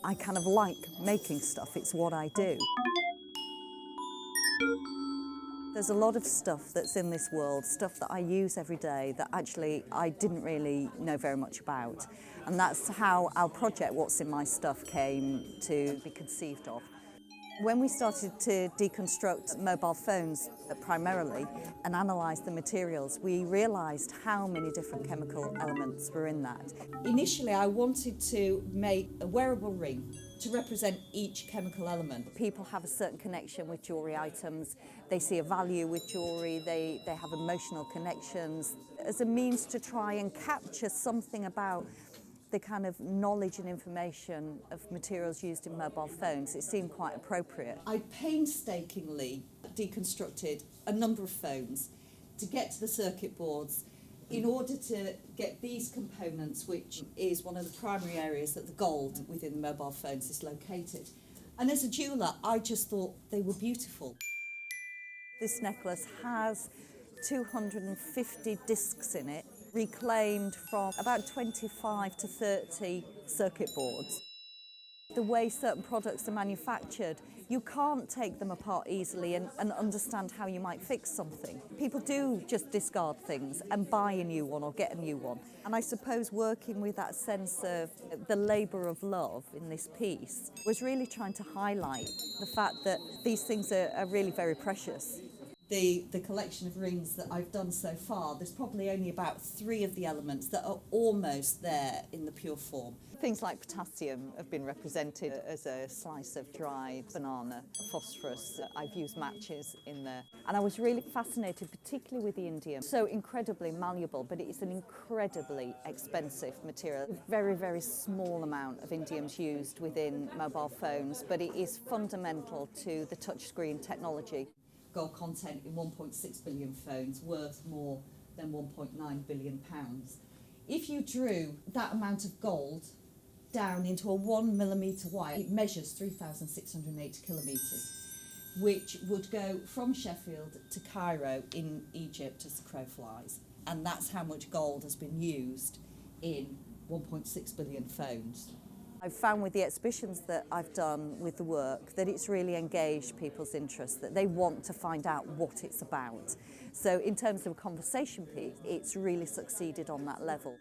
I kind of like making stuff, it's what I do. There's a lot of stuff that's in this world, stuff that I use every day that actually I didn't really know very much about. And that's how our project, What's in My Stuff, came to be conceived of. When we started to deconstruct mobile phones primarily and analyse the materials, we realised how many different chemical elements were in that. Initially, I wanted to make a wearable ring to represent each chemical element. People have a certain connection with jewellery items, they see a value with jewellery, they have emotional connections. As a means to try and capture something about the kind of knowledge and information of materials used in mobile phones, it seemed quite appropriate. I painstakingly deconstructed a number of phones to get to the circuit boards in order to get these components, which is one of the primary areas that the gold within the mobile phones is located. And as a jeweller, I just thought they were beautiful. This necklace has 250 discs in it, reclaimed from about 25 to 30 circuit boards. The way certain products are manufactured, you can't take them apart easily and understand how you might fix something. People do just discard things and buy a new one or get a new one. And I suppose working with that sense of the labour of love in this piece was really trying to highlight the fact that these things are really very precious. The collection of rings that I've done so far, there's probably only about 3 of the elements that are almost there in the pure form. Things like potassium have been represented as a slice of dried banana, phosphorus. I've used matches in there. And I was really fascinated, particularly with the indium. So incredibly malleable, but it is an incredibly expensive material. A very, very small amount of indium's used within mobile phones, but it is fundamental to the touchscreen technology. Gold content in 1.6 billion phones worth more than 1.9 billion pounds. If you drew that amount of gold down into a 1 millimetre wire, it measures 3,680 kilometres, which would go from Sheffield to Cairo in Egypt as the crow flies. And that's how much gold has been used in 1.6 billion phones. I've found with the exhibitions that I've done with the work that it's really engaged people's interest, that they want to find out what it's about. So in terms of a conversation piece, it's really succeeded on that level.